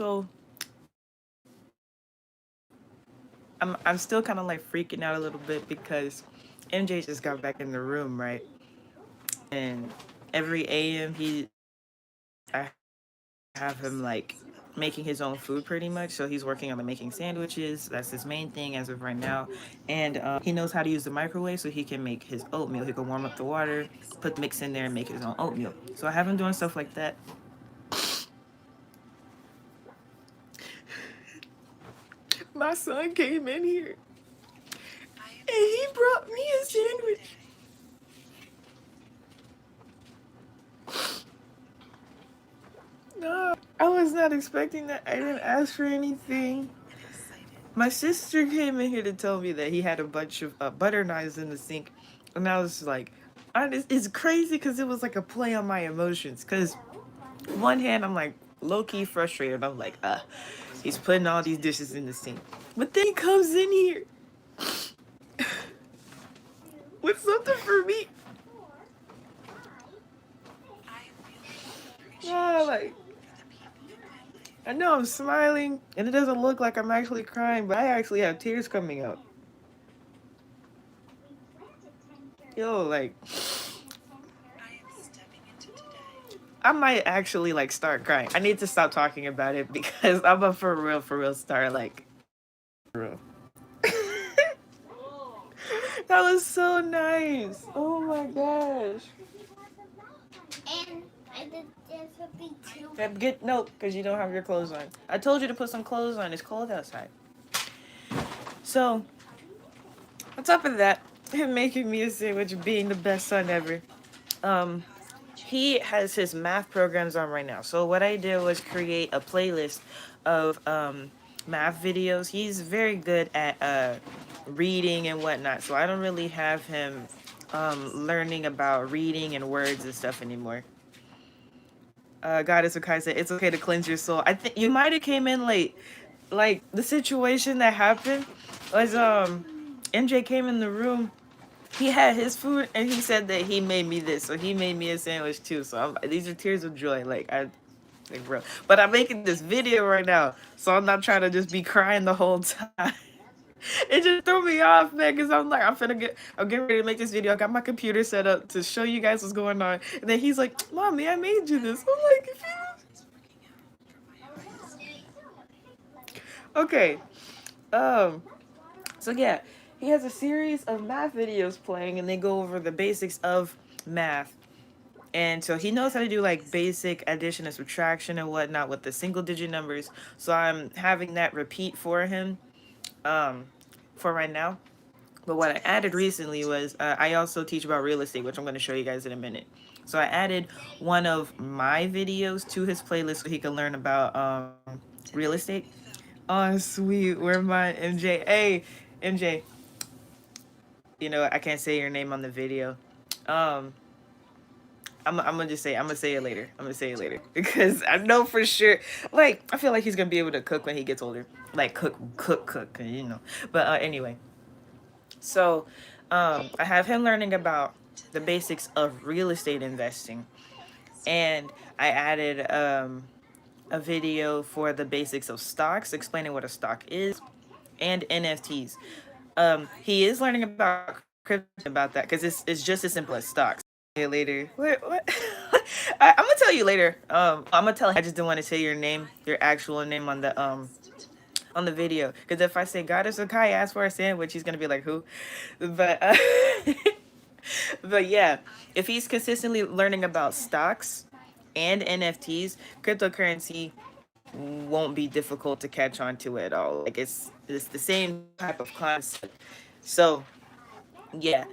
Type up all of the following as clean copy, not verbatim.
So I'm still kind of like freaking out a little bit because MJ just got back in the room, right? And every AM I have him like making his own food pretty much. So he's working on the making sandwiches. That's his main thing as of right now. And he knows how to use the microwave so he can make his oatmeal. He can warm up the water, put the mix in there, and make his own oatmeal. So I have him doing stuff like that. My son came in here and he brought me a sandwich. No, I was not expecting that. I didn't ask for anything. My sister came in here to tell me that he had a bunch of butter knives in the sink, and I was like, it's crazy because it was like a play on my emotions. Because one hand, I'm like low key frustrated. I'm like, he's putting all these dishes in the sink, but then he comes in here with something for me. Like, I know I'm smiling, and it doesn't look like I'm actually crying, but I actually have tears coming out. Yo, like, I might actually like start crying. I need to stop talking about it because I'm a for real start like. For real. That was so nice. Oh my gosh. And I did this would be too. Get no, because you don't have your clothes on. I told you to put some clothes on. It's cold outside. So, on top of that, him making me a sandwich, being the best son ever. He has his math programs on right now. So what I did was create a playlist of math videos. He's very good at reading and whatnot. So I don't really have him learning about reading and words and stuff anymore. Goddess Akai said, it's okay to cleanse your soul. I think you might have came in late. Like, the situation that happened was MJ came in the room. He had his food and he said that he made me this, so he made me a sandwich too. So these are tears of joy, like bro. But I'm making this video right now, so I'm not trying to just be crying the whole time. It just threw me off, man, because I'm getting ready to make this video. I got my computer set up to show you guys what's going on, and then he's like, "Mommy, I made you this." I'm like, okay, so yeah, he has a series of math videos playing, and they go over the basics of math. And so he knows how to do like basic addition and subtraction and whatnot with the single digit numbers. So I'm having that repeat for him for right now. But what I added recently was I also teach about real estate, which I'm going to show you guys in a minute. So I added one of my videos to his playlist so he can learn about real estate. Oh, sweet. Where my MJ? Hey, MJ. You know, I can't say your name on the video. Um, I'm gonna just say I'm gonna say it later. I'm gonna say it later because I know for sure. Like I feel like he's gonna be able to cook when he gets older. Like cook. You know. But anyway, so I have him learning about the basics of real estate investing, and I added a video for the basics of stocks, explaining what a stock is, and NFTs. He is learning about crypto about that because it's just as simple as stocks. Later. What? I'm gonna tell you later. I'm gonna tell him. I just didn't want to say your name, your actual name on the video. Because if I say Goddess Akai asked for a sandwich, he's gonna be like, who? But but yeah, if he's consistently learning about stocks and NFTs, cryptocurrency won't be difficult to catch on to at all. Like it's the same type of concept. So yeah,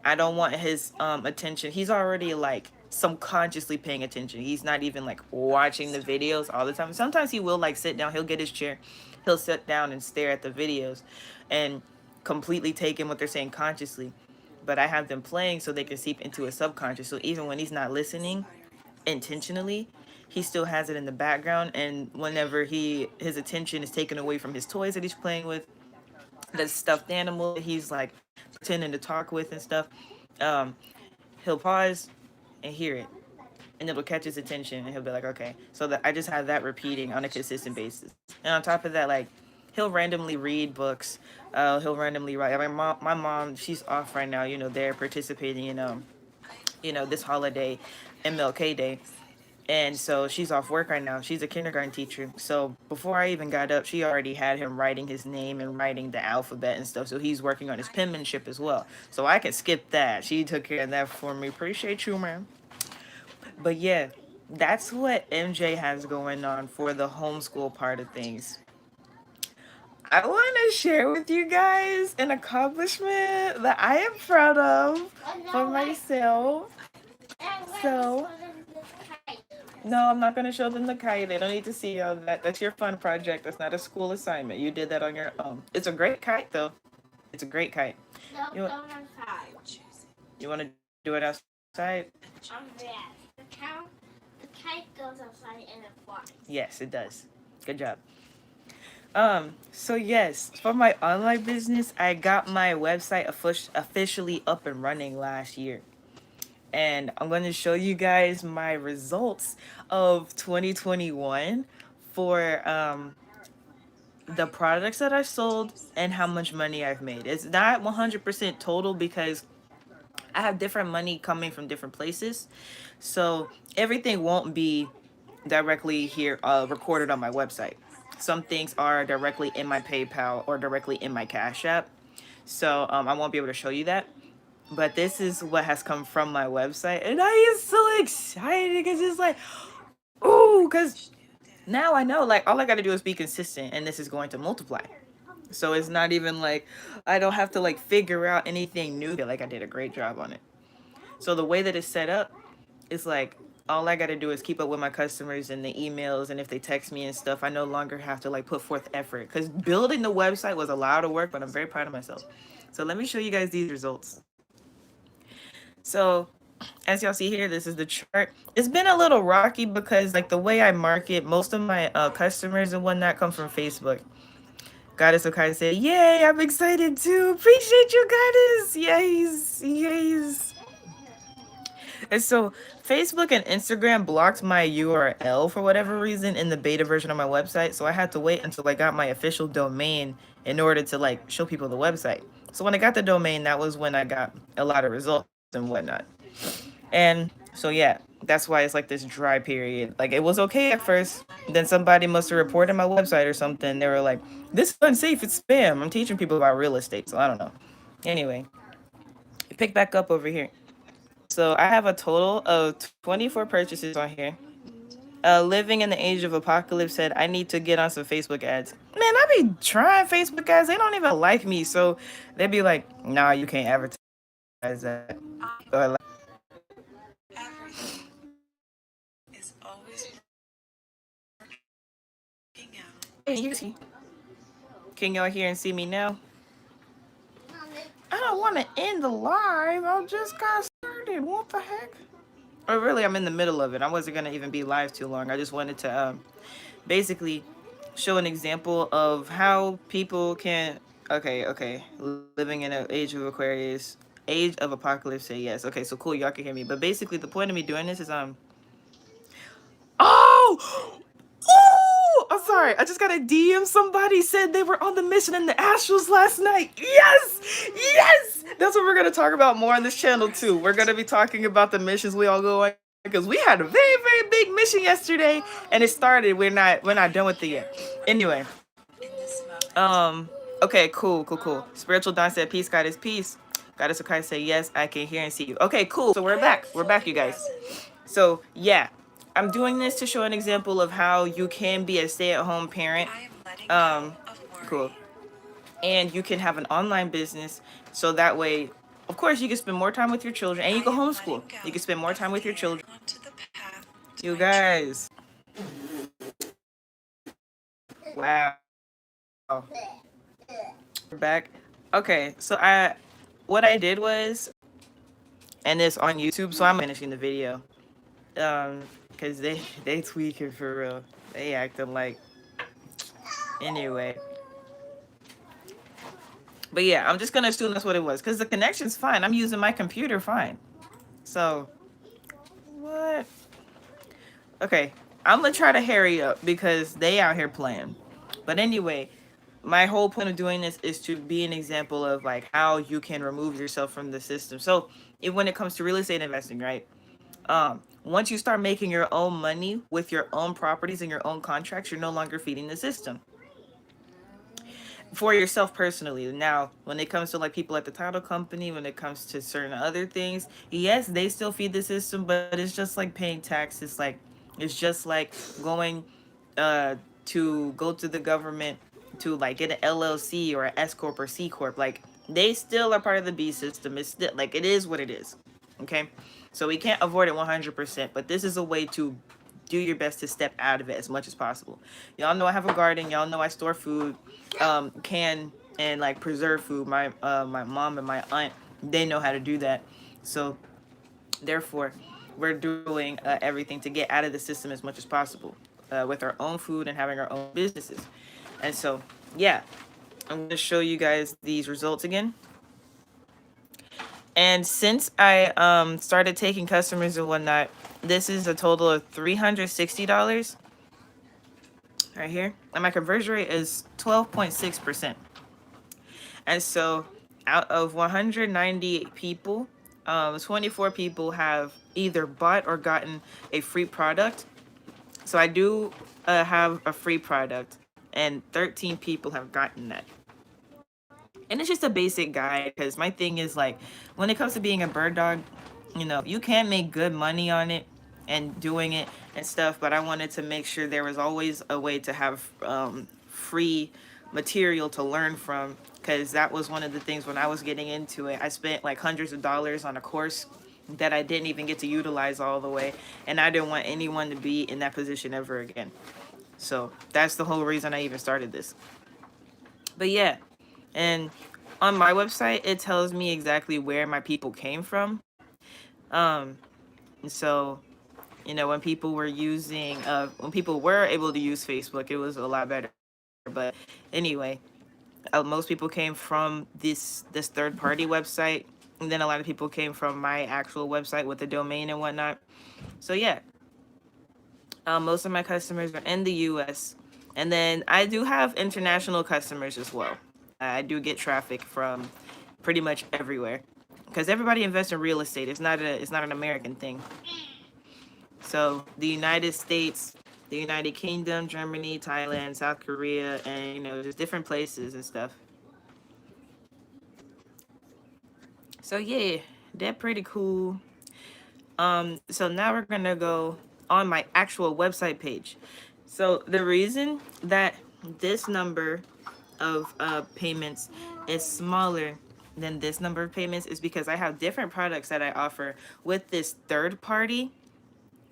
I don't want his attention. He's already like subconsciously paying attention. He's not even like watching the videos all the time. Sometimes he will like sit down, he'll get his chair, he'll sit down and stare at the videos and completely take in what they're saying consciously. But I have them playing so they can seep into his subconscious. So even when he's not listening intentionally, he still has it in the background, and whenever his attention is taken away from his toys that he's playing with, the stuffed animal that he's like pretending to talk with and stuff, um, he'll pause and hear it. and it'll catch his attention, and he'll be like, okay. So that I just have that repeating on a consistent basis. And on top of that, like, he'll randomly read books. He'll randomly write. My mom, she's off right now. They're participating in this holiday, MLK Day, and so she's off work right now. She's a kindergarten teacher. So before I even got up, she already had him writing his name and writing the alphabet and stuff. So he's working on his penmanship as well. So I can skip that. She took care of that for me. Appreciate you, man. But yeah, that's what MJ has going on for the homeschool part of things. I want to share with you guys an accomplishment that I am proud of for myself. So, no, I'm not going to show them the kite. They don't need to see all that. That's your fun project. That's not a school assignment. You did that on your own. It's a great kite, though. It's a great kite. No, You, don't outside. you want to do it outside? Yes. The kite goes outside and it flies. Yes, it does. Good job. So yes, for my online business, I got my website officially up and running last year. And I'm going to show you guys my results of 2021 for the products that I sold and how much money I've made. It's not 100% total because I have different money coming from different places. So everything won't be directly here recorded on my website. Some things are directly in my PayPal or directly in my Cash App. So I won't be able to show you that. But this is what has come from my website. And I am so excited because it's like, ooh, because now I know, like, all I got to do is be consistent and this is going to multiply. So it's not even like I don't have to like figure out anything new. Like, I did a great job on it. So the way that it's set up is like all I got to do is keep up with my customers and the emails, and if they text me and stuff, I no longer have to like put forth effort because building the website was a lot of work, but I'm very proud of myself. So let me show you guys these results. So as y'all see here, this is the chart. It's been a little rocky because like the way I market, most of my customers and whatnot come from Facebook. Goddess Okai said, yay, I'm excited too. Appreciate you, Goddess. Yes, yes. And so Facebook and Instagram blocked my URL for whatever reason in the beta version of my website. So I had to wait until I got my official domain in order to like show people the website. So when I got the domain, that was when I got a lot of results and whatnot. And so yeah, that's why it's like this dry period. Like it was okay at first. Then somebody must have reported my website or something. They were like, this is unsafe, it's spam. I'm teaching people about real estate, so I don't know. Anyway, pick back up over here. So I have a total of 24 purchases on here. Living in the age of apocalypse said, I need to get on some Facebook ads. Man, I be trying Facebook ads. They don't even like me. So they'd be like, nah, you can't advertise that. Or like, hey, you see. Can y'all hear and see me now? I don't want to end the live. I just got started. What the heck? Or really, I'm in the middle of it. I wasn't going to even be live too long. I just wanted to basically show an example of how people can... Okay. Living in an age of Aquarius. Age of apocalypse, say yes. Okay, so cool. Y'all can hear me. But basically, the point of me doing this is... Oh! Oh! I'm sorry. I just got a DM. Somebody said they were on the mission in the Astrals last night. Yes! Yes! That's what we're going to talk about more on this channel, too. We're going to be talking about the missions we all go on. Because we had a very, very big mission yesterday. And it started. We're not done with it yet. Anyway. Okay, cool. Spiritual Dawn said, peace, Goddess, peace. Goddess Akai said, yes, I can hear and see you. Okay, cool. So we're back. We're back, you guys. So, yeah. I'm doing this to show an example of how you can be a stay-at-home parent. Cool. And you can have an online business. So that way, of course, you can spend more time with your children. And you can homeschool. You can spend more time with your children. You guys. Wow. We're back. Okay, so what I did was, and it's on YouTube, so I'm finishing the video. Because they tweaking for real. They acting like... Anyway. But yeah, I'm just going to assume that's what it was. Because the connection's fine. I'm using my computer fine. So, what? Okay, I'm gonna try to hurry up because they out here playing. But anyway, my whole point of doing this is to be an example of like how you can remove yourself from the system. So when it comes to real estate investing, right? Once you start making your own money with your own properties and your own contracts, you're no longer feeding the system for yourself personally. Now, when it comes to like people at the title company, when it comes to certain other things, yes, they still feed the system, but it's just like paying taxes. Like it's just like going uh to go to the government to like get an LLC or an S corp or C corp. Like they still are part of the B system. It's still like it is what it is. Okay, so we can't avoid it 100%, but this is a way to do your best to step out of it as much as possible. Y'all know I have a garden. Y'all know I store food, can and like preserve food. My mom and my aunt, they know how to do that. So therefore, we're doing everything to get out of the system as much as possible with our own food and having our own businesses. And so, yeah, I'm going to show you guys these results again. And since I started taking customers and whatnot, this is a total of $360 right here. And my conversion rate is 12.6%. And so out of 190 people, 24 people have either bought or gotten a free product. So I do have a free product, and 13 people have gotten that. And it's just a basic guide because my thing is like, when it comes to being a bird dog, you can make good money on it and doing it and stuff, but I wanted to make sure there was always a way to have free material to learn from, because that was one of the things when I was getting into it. I spent like hundreds of dollars on a course that I didn't even get to utilize all the way, and I didn't want anyone to be in that position ever again. So that's the whole reason I even started this. But yeah, and on my website, it tells me exactly where my people came from. And so, when people were using, when people were able to use Facebook, it was a lot better. But anyway, most people came from this third party website, and then a lot of people came from my actual website with the domain and whatnot. So yeah, most of my customers are in the U.S. And then I do have international customers as well. I do get traffic from pretty much everywhere because everybody invests in real estate. It's not an American thing. So the United States, the United Kingdom, Germany, Thailand, South Korea, and just different places and stuff. So yeah, they're pretty cool. So now we're gonna go on my actual website page. So the reason that this number of payments is smaller than this number of payments is because I have different products that I offer with this third party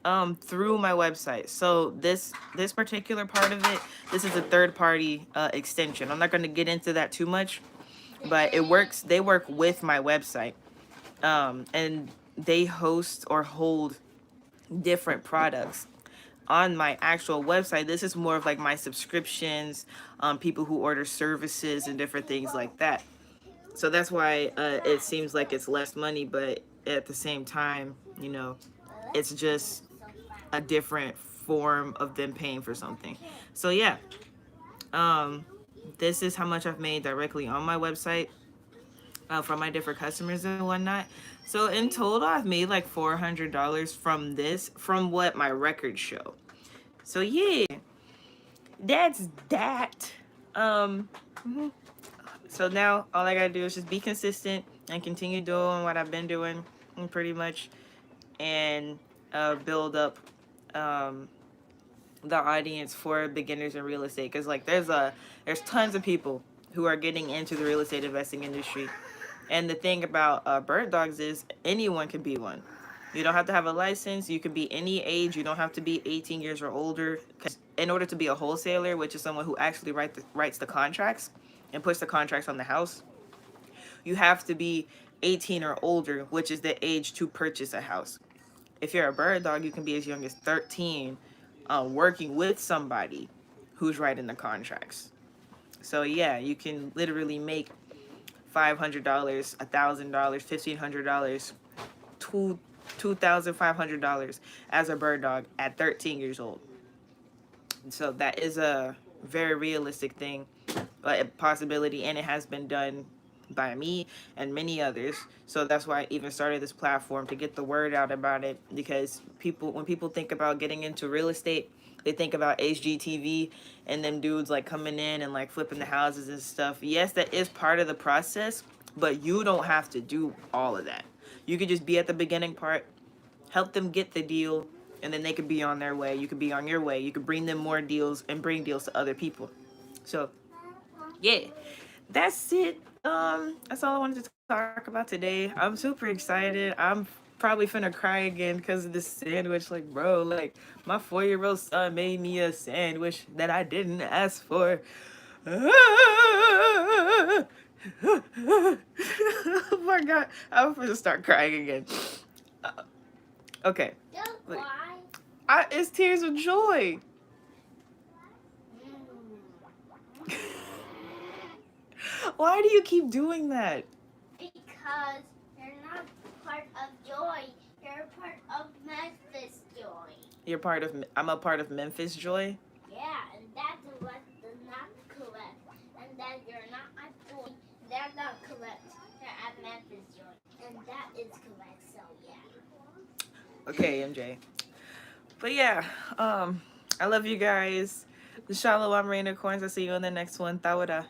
through my website. So this particular part of it, this is a third party extension. I'm not going to get into that too much, but they work with my website, and they host or hold different products on my actual website. This is more of like my subscriptions, people who order services and different things like that. So that's why it seems like it's less money, but at the same time, it's just a different form of them paying for something. So yeah, um, this is how much I've made directly on my website from my different customers and whatnot. So in total, I've made like $400 from this, from what my records show. So yeah, that's that. Um, mhm. So now all I gotta do is just be consistent and continue doing what I've been doing, pretty much, and build up um, the audience for beginners in real estate. Because like there's tons of people who are getting into the real estate investing industry, and the thing about bird dogs is anyone can be one. You don't have to have a license. You can be any age. You don't have to be 18 years or older. Because in order to be a wholesaler, which is someone who actually writes the contracts and puts the contracts on the house, you have to be 18 or older, which is the age to purchase a house. If you're a bird dog, you can be as young as 13, working with somebody who's writing the contracts. So yeah, you can literally make $500, $1,000, $1,500, $2,500 as a bird dog at 13 years old. So that is a very realistic thing, a possibility, and it has been done by me and many others. So that's why I even started this platform, to get the word out about it, because people, when people think about getting into real estate, they think about HGTV and them dudes like coming in and like flipping the houses and stuff. Yes, that is part of the process, but you don't have to do all of that. You could just be at the beginning part, help them get the deal, and then they could be on their way. You could be on your way. You could bring them more deals and bring deals to other people. So yeah, that's it. That's all I wanted to talk about today. I'm super excited. I'm probably finna cry again because of this sandwich. Like, bro, like my 4-year-old son made me a sandwich that I didn't ask for. Oh my god, I'm gonna start crying again. Uh, okay, Don't like, cry. it's tears of joy. Why do you keep doing that? Because you're not part of joy. You're part of Memphis joy. I'm a part of Memphis Joy. Yeah, and that's what is not correct. And that you're not at joy. That's not correct. You're at Memphis joy. And that is correct, so yeah. Okay, MJ. But yeah, I love you guys. Shalom, Raina Coins. I'll see you on the next one. Tawada.